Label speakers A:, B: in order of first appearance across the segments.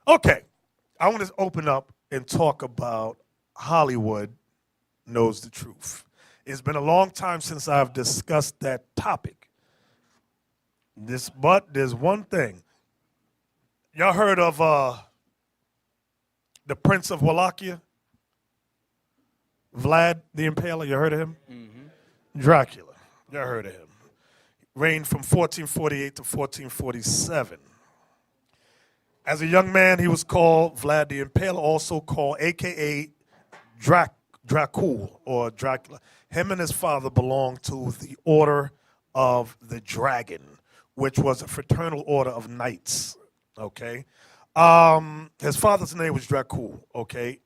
A: Okay, I want to open up and talk about Hollywood knows the truth. It's been a long time since I've discussed that topic. But there's one thing. Y'all heard of the Prince of Wallachia? Vlad the Impaler, you heard of him? Dracula, you heard of him. Reigned from 1448 to 1447. As a young man, he was called Vlad the Impaler, also called AKA Dracula or Dracula. Him and his father belonged to the Order of the Dragon, which was a fraternal order of knights. Okay, his father's name was Dracula. Okay,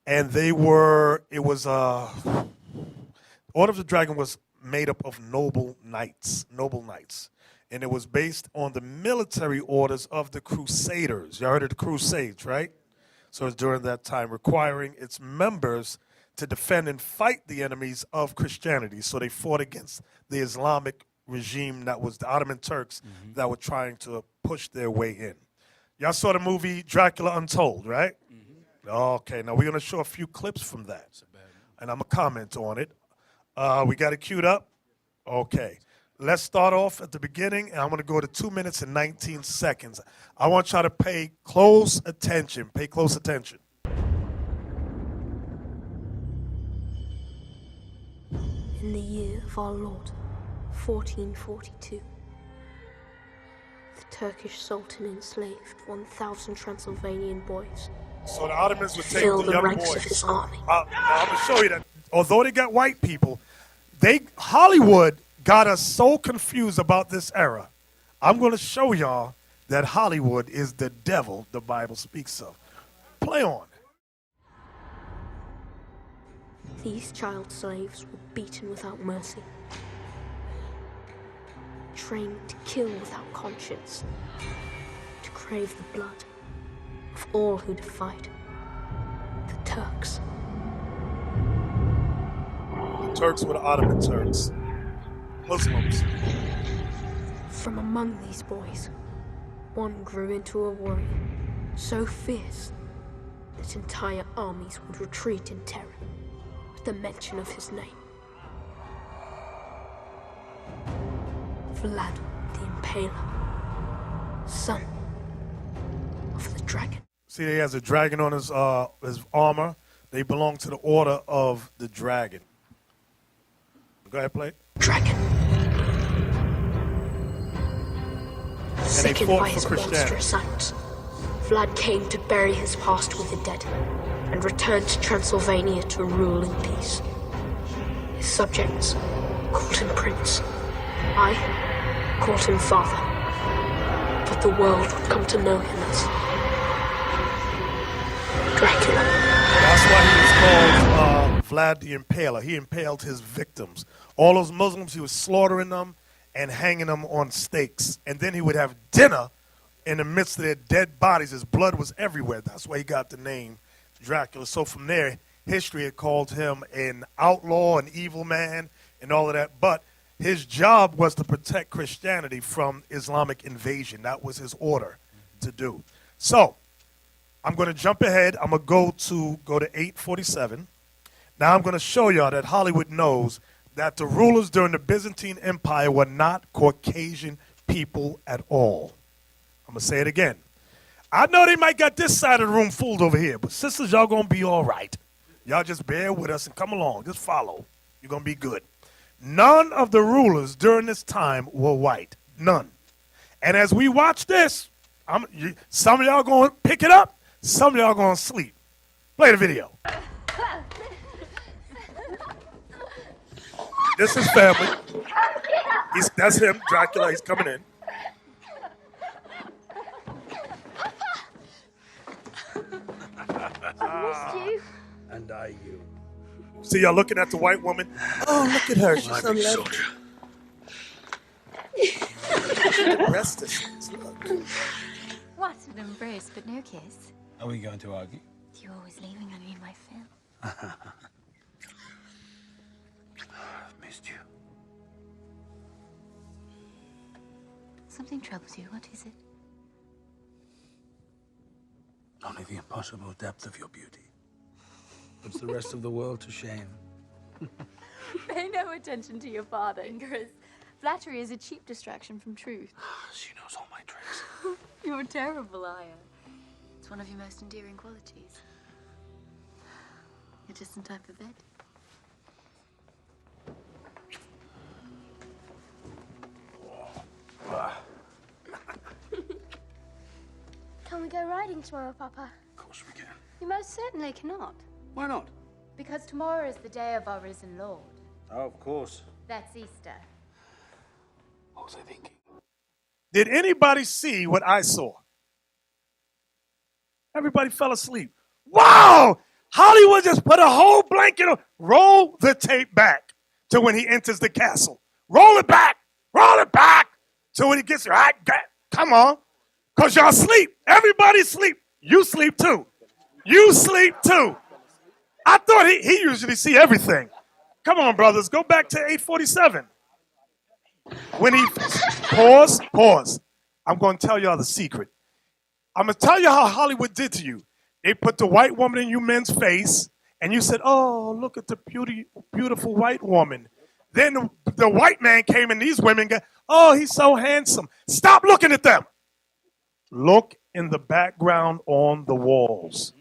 A: and they were. It was Order of the Dragon was made up of noble knights, and it was based on the military orders of the Crusaders. You heard of the Crusades, right? So it's during that time, requiring its members to defend and fight the enemies of Christianity. So they fought against the Islamic regime that was the Ottoman Turks that were trying to push their way in. Y'all saw the movie Dracula Untold, right? Okay, now we're going to show a few clips from that, and I'm going to comment on it. We got it queued up? Okay. Let's start off at the beginning, and I'm going to go to 2 minutes and 19 seconds. I want y'all to pay close attention. Pay close attention.
B: In the year of our Lord, 1442, the Turkish Sultan enslaved 1,000 Transylvanian boys.
A: So the Ottomans would take
B: Fill
A: the
B: the
A: young
B: ranks
A: boys.
B: of his army.
A: I'm going to show you that. Although they got white people, Hollywood got us so confused about this era. I'm going to show y'all that Hollywood is the devil the Bible speaks of. Play on.
B: These child slaves were beaten without mercy, trained to kill without conscience, to crave the blood of all who defied the Turks.
A: The Turks were the Ottoman Turks. Muslims.
B: From among these boys, one grew into a warrior so fierce that entire armies would retreat in terror at the mention of his name. Vlad the Impaler, son of the dragon.
A: See, he has a dragon on his armor. They belong to the Order of the Dragon. Go ahead, play.
B: Dragon. Sickened by his monstrous acts, Vlad came to bury his past with the dead and returned to Transylvania to rule in peace. His subjects called him Prince. I called him Father. But the world would come to know him as Dracula.
A: That's why he was called Vlad the Impaler. He impaled his victims. All those Muslims, he was slaughtering them and hanging them on stakes. And then he would have dinner in the midst of their dead bodies. His blood was everywhere. That's why he got the name Dracula. So from there, history had called him an outlaw, an evil man, and all of that. But his job was to protect Christianity from Islamic invasion. That was his order to do. So I'm going to jump ahead. I'm going to go to 847. Now I'm going to show y'all that Hollywood knows that the rulers during the Byzantine Empire were not Caucasian people at all. I'm going to say it again. I know they might got this side of the room fooled over here, but sisters, y'all going to be all right. Y'all just bear with us and come along. Just follow. You're going to be good. None of the rulers during this time were white. None. And as we watch this, some of y'all going to pick it up. Some of y'all going to sleep. Play the video. This is family. That's him, Dracula. He's coming in.
C: I missed you.
D: And I you.
A: See, y'all looking at the white woman? Oh, look at her. She's so lovely. The rest of things, look.
C: What, an embrace but no kiss?
D: Are we going to argue?
C: You're always leaving on me in my film.
D: I've missed you.
C: Something troubles you. What is it?
D: Only the impossible depth of your beauty puts the rest of the world to shame.
C: Pay no attention to your father, Ingress. Flattery is a cheap distraction from truth.
D: She knows all my tricks.
C: You're a terrible liar. It's one of your most endearing qualities. You're just in time for bed.
B: Can we go riding tomorrow, Papa?
D: Of course we can.
C: You most certainly cannot.
D: Why not?
C: Because tomorrow is the day of our risen Lord.
D: Oh, of course.
C: That's Easter.
D: What was I thinking?
A: Did anybody see what I saw? Everybody fell asleep. Wow! Hollywood just put a whole blanket on. Roll the tape back to when he enters the castle. Roll it back. Roll it back to when he gets there. Come on. Because y'all sleep. Everybody sleep. You sleep too. You sleep too. I thought he usually see everything. Come on, brothers. Go back to 847. When he pause. I'm going to tell y'all the secret. I'm going to tell you how Hollywood did to you. They put the white woman in you men's face, and you said, oh, look at the beautiful white woman. Then the white man came, and these women go, oh, he's so handsome. Stop looking at them. Look in the background on the walls.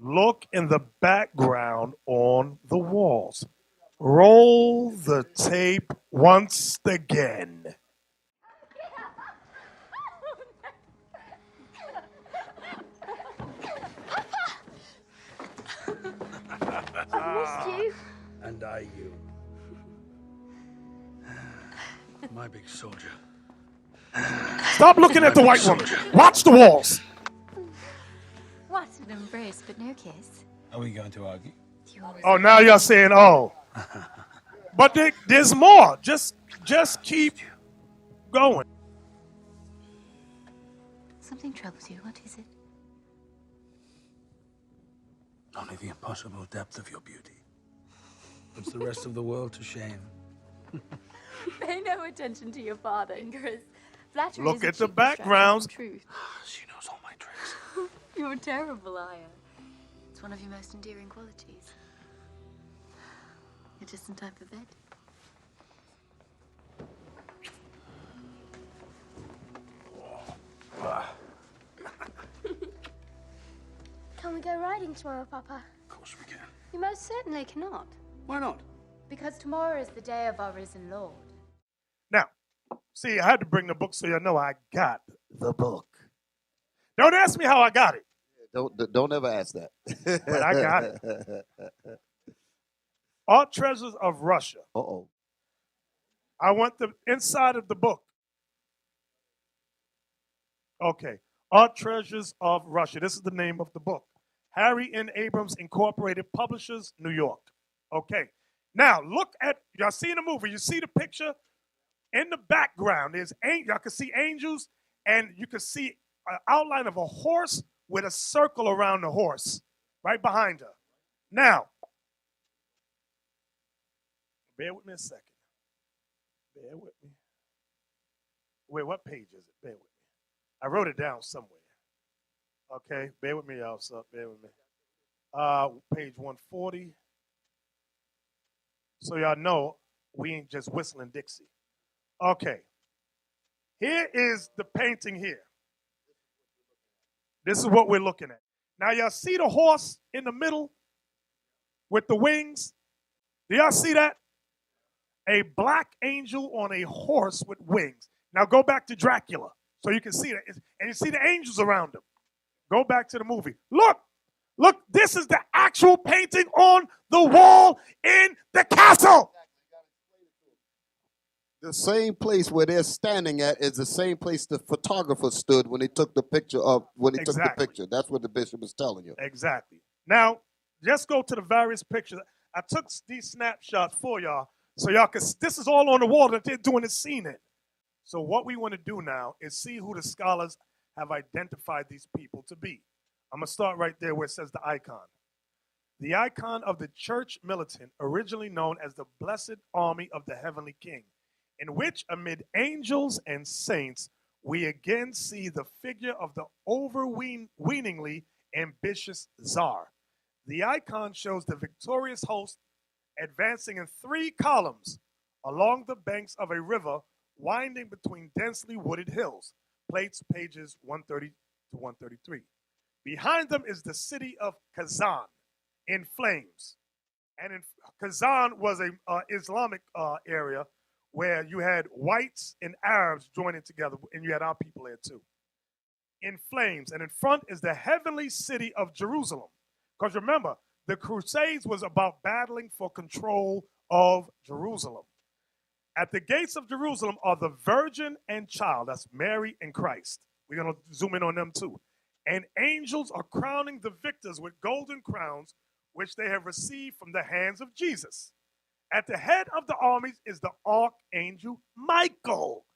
A: Look in the background on the walls. Roll the tape once again.
B: I've missed you.
D: And I you. My big soldier.
A: Stop looking at the white woman. Watch the walls.
C: What an embrace, but no kiss.
D: Are we going to argue?
C: You always
A: Oh, now y'all saying, oh. But there's more. Just keep going.
C: Something troubles you. What is it?
D: Only the impossible depth of your beauty puts the rest of the world to shame.
C: Pay no attention to your father, Ingress. Flattery
A: Look
C: is a
A: at the
C: cheap distraction
A: backgrounds.
C: from truth.
D: She knows all my tricks.
C: You're a terrible liar. It's one of your most endearing qualities. You're just in time for bed.
B: Can we go riding tomorrow, Papa?
D: Of course we can.
C: You most certainly cannot.
D: Why not?
C: Because tomorrow is the day of our risen Lord.
A: Now, see, I had to bring the book so you know I got the book. Don't ask me how I got it,
E: Don't ever ask that.
A: but I got it. Art Treasures of Russia.
E: Uh-oh.
A: I want the inside of the book. Okay. Art Treasures of Russia. This is the name of the book. Harry N. Abrams Incorporated Publishers, New York. Okay. Now, look at, y'all seen the movie. You see the picture? In the background, y'all can see angels, and you can see an outline of a horse with a circle around the horse right behind her. Now, bear with me a second. Bear with me. Wait, what page is it? Bear with me. I wrote it down somewhere. Okay, bear with me, y'all. So bear with me. Page 140. So y'all know we ain't just whistling Dixie. Okay. Here is the painting here. This is what we're looking at. Now y'all see the horse in the middle with the wings? Do y'all see that? A black angel on a horse with wings. Now go back to Dracula so you can see that. And you see the angels around him. Go back to the movie. Look, this is the actual painting on the wall in the castle.
E: The same place where they're standing at is the same place the photographer stood when he took the picture took the picture. That's what the bishop is telling you.
A: Exactly. Now, just go to the various pictures. I took these snapshots for y'all so y'all can, this is all on the wall that they're doing this scene in. So what we want to do now is see who the scholars have identified these people to be. I'm going to start right there where it says the icon. The icon of the church militant, originally known as the Blessed Army of the Heavenly King, in which amid angels and saints, we again see the figure of the overweeningly ambitious czar. The icon shows the victorious host advancing in 3 columns along the banks of a river winding between densely wooded hills. Plates, pages 130 to 133. Behind them is the city of Kazan in flames. And Kazan was a Islamic area where you had whites and Arabs joining together, and you had our people there too. In flames. And in front is the heavenly city of Jerusalem. Because remember, the Crusades was about battling for control of Jerusalem. At the gates of Jerusalem are the Virgin and Child. That's Mary and Christ. We're going to zoom in on them too. And angels are crowning the victors with golden crowns, which they have received from the hands of Jesus. At the head of the armies is the archangel Michael,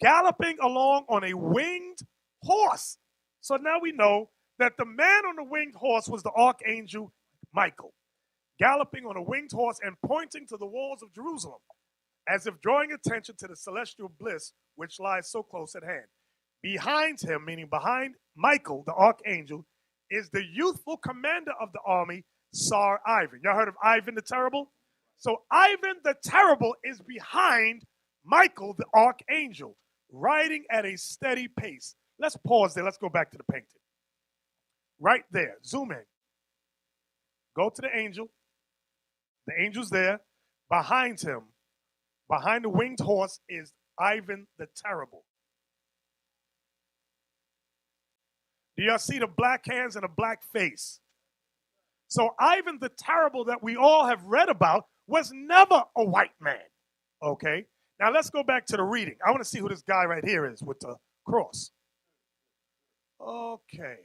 A: galloping along on a winged horse. So now we know that the man on the winged horse was the archangel Michael, galloping on a winged horse and pointing to the walls of Jerusalem, as if drawing attention to the celestial bliss which lies so close at hand. Behind him, meaning behind Michael, the archangel, is the youthful commander of the army, Tsar Ivan. Y'all heard of Ivan the Terrible? So Ivan the Terrible is behind Michael, the archangel, riding at a steady pace. Let's pause there. Let's go back to the painting. Right there. Zoom in. Go to the angel. The angel's there. Behind him, behind the winged horse, is Ivan the Terrible. Do y'all see the black hands and a black face? So Ivan the Terrible that we all have read about was never a white man. Okay? Now let's go back to the reading. I want to see who this guy right here is with the cross. Okay.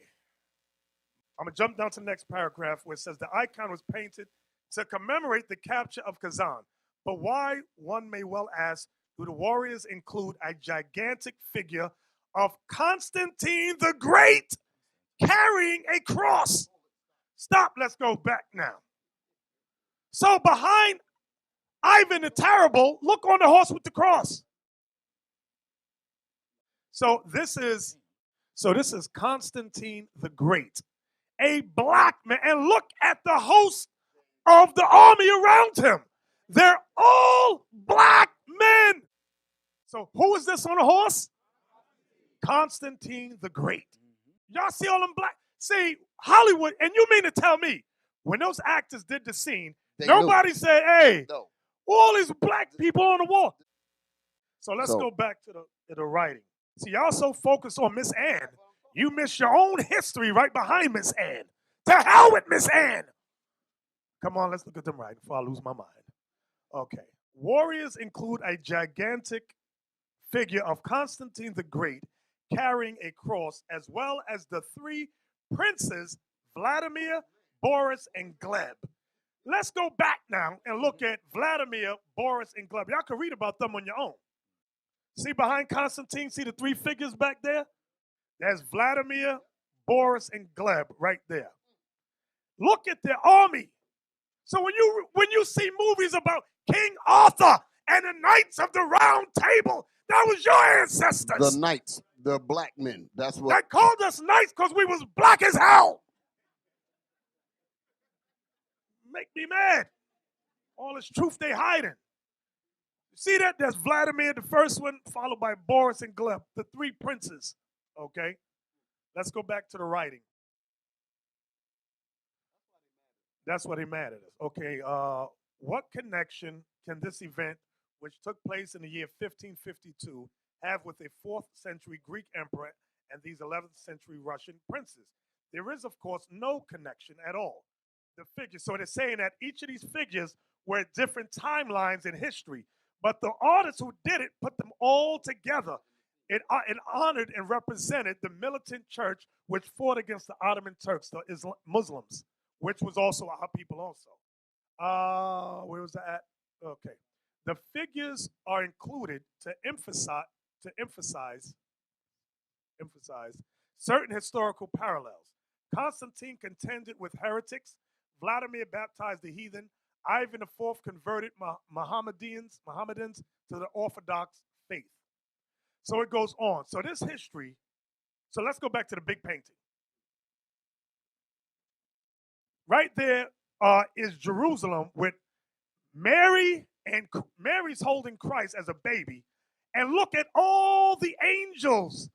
A: I'm going to jump down to the next paragraph where it says the icon was painted to commemorate the capture of Kazan. But why, one may well ask, do the warriors include a gigantic figure of Constantine the Great carrying a cross? Stop, let's go back now. So behind Ivan the Terrible, look on the horse with the cross. So this is Constantine the Great, a black man. And look at the host of the army around him. They're all black men. So who is this on a horse? Constantine the Great. Y'all see all them black? See, Hollywood, and you mean to tell me, when those actors did the scene, nobody said, hey, all these black people on the wall. So let's go back to the writing. See, y'all so focused on Miss Anne, you miss your own history right behind Miss Anne. To hell with Miss Anne. Come on, let's look at them writing before I lose my mind. Okay. Warriors include a gigantic figure of Constantine the Great carrying a cross, as well as the 3 princes, Vladimir, Boris, and Gleb. Let's go back now and look at Vladimir, Boris, and Gleb. Y'all can read about them on your own. See behind Constantine, see the 3 figures back there? There's Vladimir, Boris, and Gleb right there. Look at their army. So when you see movies about King Arthur and the Knights of the Round Table, that was your ancestors.
E: The knights, the black men. That's what.
A: They called us knights because we was black as hell. Make me mad. All this truth they hiding. You see that? There's Vladimir, the first one, followed by Boris and Gleb, the 3 princes. Okay? Let's go back to the writing. That's what he mad at us. Okay, what connection can this event, which took place in the year 1552, have with a 4th century Greek emperor and these 11th century Russian princes? There is, of course, no connection at all. The figures, so they're saying that each of these figures were at different timelines in history, but the artist who did it put them all together. It honored and represented the militant church which fought against the Ottoman Turks, the Muslims, which was also our people also. Where was that at? Okay. The figures are included to emphasize certain historical parallels. Constantine contended with heretics. Vladimir baptized the heathen. Ivan IV converted Mohammedans to the Orthodox faith. So it goes on. So this history, so let's go back to the big painting. Right there is Jerusalem with Mary, and Mary's holding Christ as a baby. And look at all the angels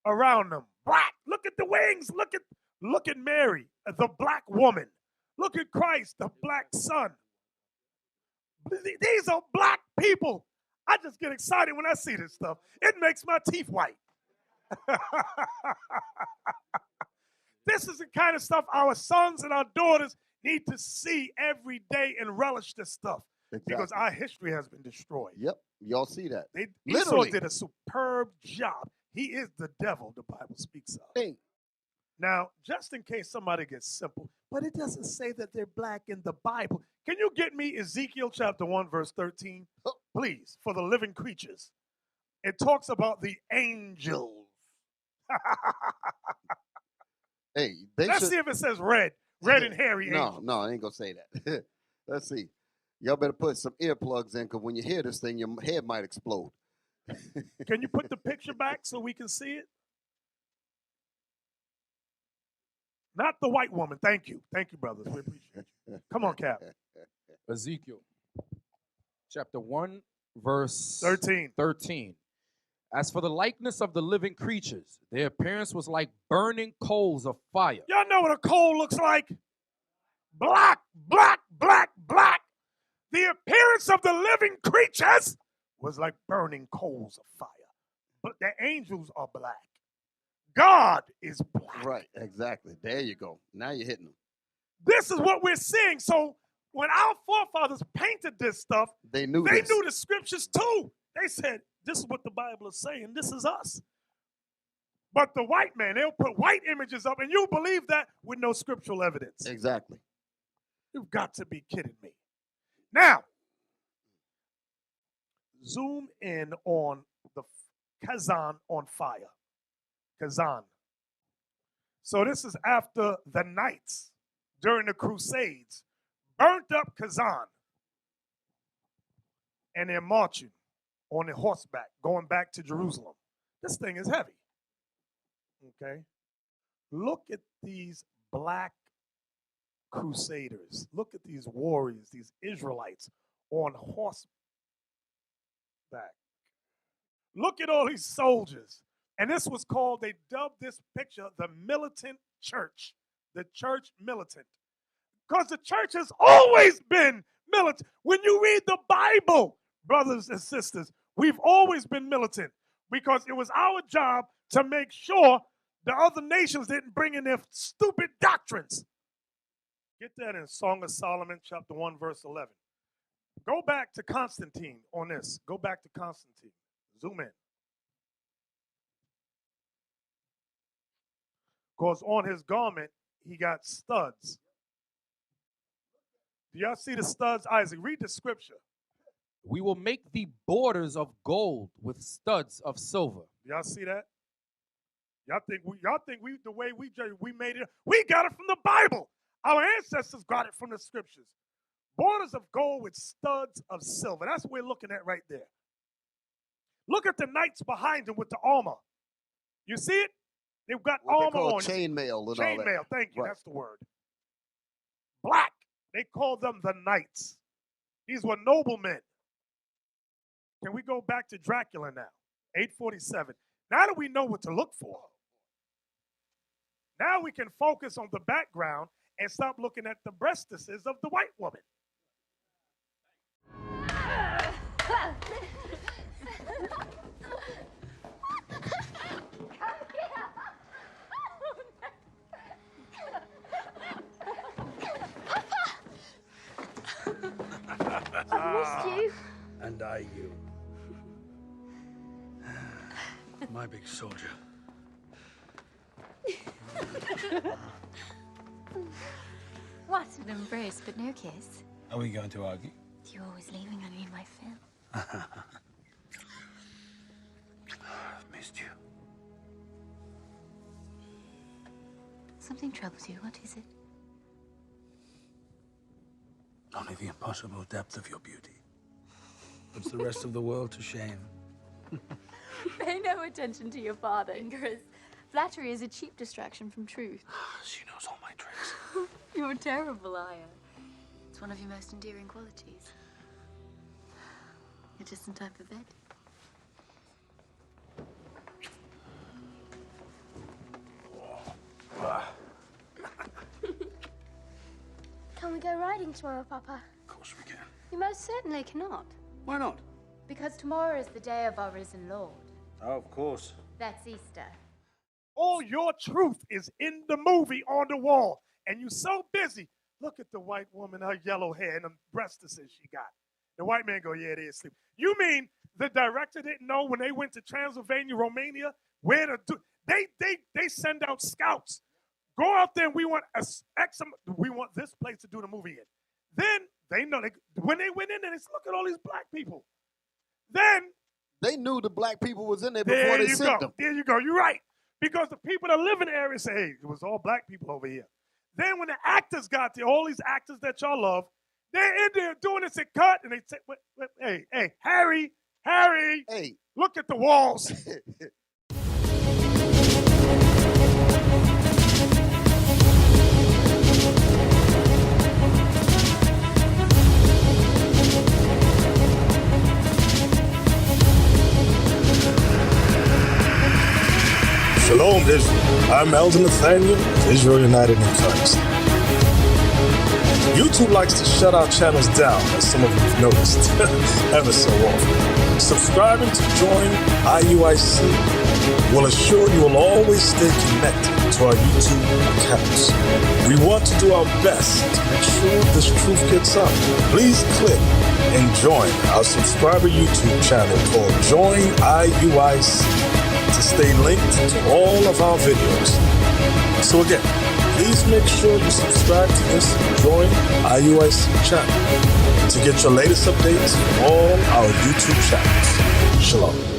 A: around them. Black. Look at the wings. Look at Mary, the black woman. Look at Christ, the black son. These are black people. I just get excited when I see this stuff. It makes my teeth white. This is the kind of stuff our sons and our daughters need to see every day and relish this stuff. Exactly. Because our history has been destroyed.
E: Yep. Y'all see that.
A: Esau did a superb job. He is the devil the Bible speaks of.
E: Hey.
A: Now, just in case somebody gets simple, but it doesn't say that they're black in the Bible. Can you get me Ezekiel chapter 1, verse 13? Oh. Please, for the living creatures. It talks about the angels.
E: Hey,
A: let's see if it says red and hairy angels.
E: No, I ain't gonna say that. Let's see. Y'all better put some earplugs in, because when you hear this thing, your head might explode.
A: Can you put the picture back so we can see it? Not the white woman. Thank you, brothers. We appreciate you. Come on, Cap.
F: Ezekiel, chapter 1, verse
A: 13.
F: As for the likeness of the living creatures, their appearance was like burning coals of fire.
A: Y'all know what a coal looks like? Black, black, black, black. The appearance of the living creatures was like burning coals of fire. But the angels are black. God is black.
E: Right, exactly. There you go. Now you're hitting them.
A: This is what we're seeing. So when our forefathers painted this stuff,
E: they knew
A: the scriptures too. They said, this is what the Bible is saying. This is us. But the white man, they'll put white images up, and you believe that with no scriptural evidence.
E: Exactly.
A: You've got to be kidding me. Now, zoom in on the Kazan on fire. Kazan. So this is after the Knights during the Crusades burnt up Kazan. And they're marching on a horseback, going back to Jerusalem. This thing is heavy. Okay? Look at these black crusaders. Look at these warriors, these Israelites on horseback. Look at all these soldiers. And this was called, they dubbed this picture the militant church. The church militant. Because the church has always been militant. When you read the Bible, brothers and sisters, we've always been militant because it was our job to make sure the other nations didn't bring in their stupid doctrines. Get that in Song of Solomon, chapter 1, verse 11. Go back to Constantine on this. Go back to Constantine. Zoom in. Because on his garment, he got studs. Do y'all see the studs? Isaac, read the scripture.
F: We will make thee borders of gold with studs of silver.
A: Y'all see that? Y'all think we the way we made it? We got it from the Bible. Our ancestors got it from the scriptures. Borders of gold with studs of silver. That's what we're looking at right there. Look at the knights behind them with the armor. You see it? They've got armor on.
E: Chainmail and
A: chainmail,
E: all that.
A: thank you.
E: Right.
A: That's the word. Black. They call them the knights. These were noblemen. Can we go back to Dracula now? 847. Now that we know what to look for, now we can focus on the background and stop looking at the breastises of the white woman.
B: I've missed you.
D: And I you. My big soldier.
C: What an embrace, but no kiss.
D: Are we going to argue?
C: You're always leaving. I need my fill.
D: I've missed you.
C: Something troubles you. What is it?
D: Only the impossible depth of your beauty. Puts the rest of the world to shame.
C: Pay no attention to your father, Ingress. Flattery is a cheap distraction from truth.
D: She knows all my tricks.
C: You're a terrible liar. It's one of your most endearing qualities. You're just in time for bed.
G: Can we go riding tomorrow, Papa?
D: Of course we can.
C: You most certainly cannot.
D: Why not?
C: Because tomorrow is the day of our risen Lord.
D: Oh, of course.
C: That's Easter.
A: All your truth is in the movie on the wall. And you're so busy. Look at the white woman, her yellow hair, and the breastises she got. The white man go, yeah, they asleep. You mean the director didn't know when they went to Transylvania, Romania, where to do? They send out scouts. Go out there and we want we want this place to do the movie in. Then they know when they went in there, they said, look at all these black people. Then
E: they knew the black people was in there before they sent them.
A: There you go. You're right. Because the people that live in the area say, hey, it was all black people over here. Then when the actors got there, all these actors that y'all love, they're in there doing this and cut, and they say, hey, Harry,
E: hey,
A: look at the walls.
H: Shalom, Israel. I'm Elder Nathaniel of Israel United in Christ. YouTube likes to shut our channels down, as some of you have noticed, ever so often. Subscribing to join IUIC will assure you will always stay connected to our YouTube accounts. We want to do our best to make sure this truth gets out. Please click and join our subscriber YouTube channel called Join IUIC to stay linked to all of our videos. So again, please make sure you subscribe to this Join IUIC channel to get your latest updates from all our YouTube channels. Shalom.